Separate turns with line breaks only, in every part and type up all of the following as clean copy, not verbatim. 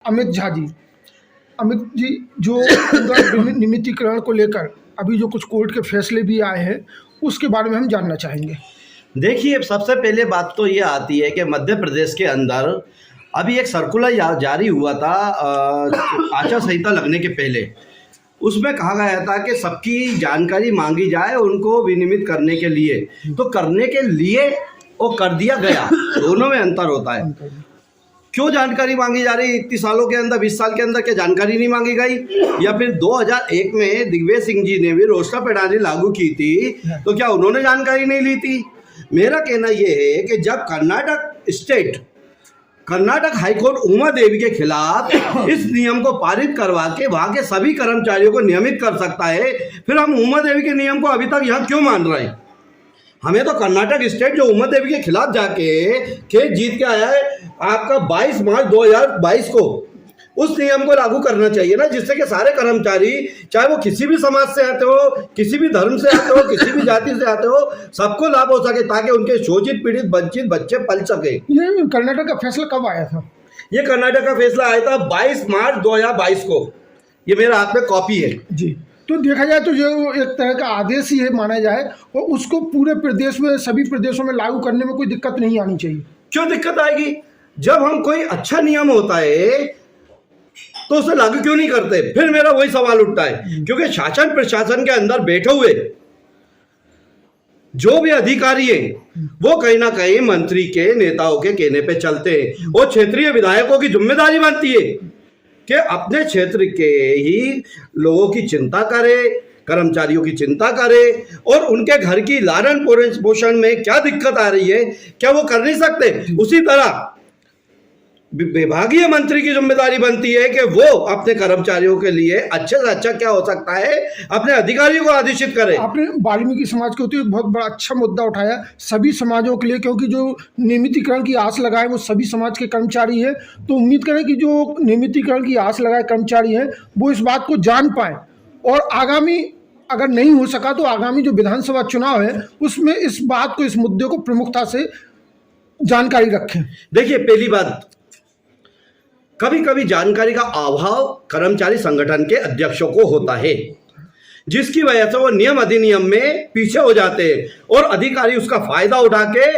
अमित झा जी, अमित जी जो नियमितीकरण को लेकर अभी जो कुछ कोर्ट के फैसले भी आए हैं उसके बारे में हम जानना चाहेंगे।
देखिए, सबसे पहले बात तो ये आती है कि मध्य प्रदेश के अंदर अभी एक सर्कुलर जारी हुआ था आचार संहिता लगने के पहले। उसमें कहा गया था कि सबकी जानकारी मांगी जाए उनको विनियमित करने के लिए। तो करने के लिए और कर दिया गया, दोनों में अंतर होता है। क्यों जानकारी मांगी जा रही है? इतनी सालों के अंदर, 20 साल के अंदर क्या जानकारी नहीं मांगी गई? या फिर 2001 में दिग्विजय सिंह जी ने भी रोस्टर प्रणाली लागू की थी, तो क्या उन्होंने जानकारी नहीं ली थी? मेरा कहना यह है कि जब कर्नाटक हाईकोर्ट उमा देवी के खिलाफ इस नियम को पारित करवा के वहाँ के सभी कर्मचारियों को नियमित कर सकता है, फिर हम उमा देवी के नियम को अभी तक यहाँ क्यों मान रहे हैं? हमें तो कर्नाटक स्टेट जो उमा देवी के खिलाफ जाके केस जीत के आया है आपका 22 मार्च 2022 को, उस नियम को लागू करना चाहिए ना, जिससे कि सारे कर्मचारी, चाहे वो किसी भी समाज से आते हो, किसी भी धर्म से आते हो, किसी भी जाति से आते हो, सबको लाभ हो सके, ताकि उनके शोषित पीड़ित वंचित बच्चे पल सके।
ये कर्नाटक का फैसला कब आया था?
ये कर्नाटक का फैसला आया था 22 मार्च 2022 को। ये मेरे हाथ में कॉपी है
जी। तो देखा जाए तो जो एक तरह का आदेश ही है माना जाए, और उसको पूरे प्रदेश में, सभी प्रदेशों में लागू करने में कोई दिक्कत नहीं आनी चाहिए।
क्यों दिक्कत आएगी? जब हम कोई अच्छा नियम होता है तो उसे लागू क्यों नहीं करते? फिर मेरा वही सवाल उठता है, क्योंकि शासन प्रशासन के अंदर बैठे हुए जो भी अधिकारी हैं वो कहीं ना कहीं मंत्री के, नेताओं के कहने पे चलते हैं, और क्षेत्रीय विधायकों की जिम्मेदारी बनती है कि अपने क्षेत्र के ही लोगों की चिंता करे, कर्मचारियों की चिंता करे, और उनके घर की लालन पोषण में क्या दिक्कत आ रही है, क्या वो कर नहीं सकते? उसी तरह विभागीय मंत्री की जिम्मेदारी बनती है कि वो अपने कर्मचारियों के लिए अच्छे से अच्छा क्या हो सकता है, अपने अधिकारियों को आदेशित करे।
आपने वाल्मीकि समाज के होते एक बहुत बड़ा अच्छा मुद्दा उठाया सभी समाजों के लिए, क्योंकि जो नियमितीकरण की आस लगाए वो सभी समाज के कर्मचारी हैं। तो उम्मीद करें कि जो नियमितीकरण की आस लगाए कर्मचारी हैं वो इस बात को जान पाएँ, और आगामी, अगर नहीं हो सका तो आगामी जो विधानसभा चुनाव है उसमें इस बात को, इस मुद्दे को प्रमुखता से जानकारी रखें।
देखिए, पहली बात, कभी कभी जानकारी का अभाव कर्मचारी संगठन के अध्यक्षों को होता है, जिसकी वजह से वो नियम अधिनियम में पीछे हो जाते हैं, और अधिकारी उसका फायदा उठा के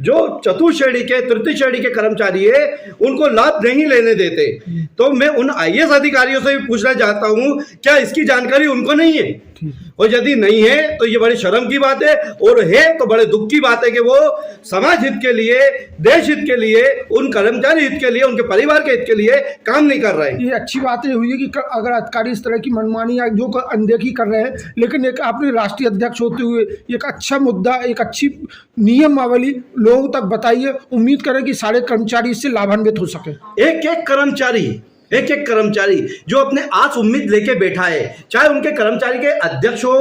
जो चतुर्थ श्रेणी के, तृतीय श्रेणी के कर्मचारी है उनको लाभ नहीं लेने देते। तो मैं उन आईएएस अधिकारियों से भी पूछना चाहता हूं, क्या इसकी जानकारी उनको नहीं है? और यदि नहीं है तो ये बड़ी शर्म की बात है, और है तो बड़े दुख की बात है कि वो समाज हित के लिए, देश हित के लिए, उन कर्मचारी हित के लिए, उनके परिवार के हित के लिए काम नहीं कर रहे हैं।
ये अच्छी बात ये हुई है कि अगर अधिकारी इस तरह की मनमानी या जो अनदेखी कर रहे हैं, लेकिन एक आपने राष्ट्रीय अध्यक्ष होते हुए एक अच्छा मुद्दा, एक अच्छी नियमावली लोगों तक बताइए। उम्मीद करें कि सारे कर्मचारी इससे लाभान्वित हो सके।
एक एक कर्मचारी जो अपने आस उम्मीद लेके बैठा है, चाहे उनके कर्मचारी के अध्यक्ष हो,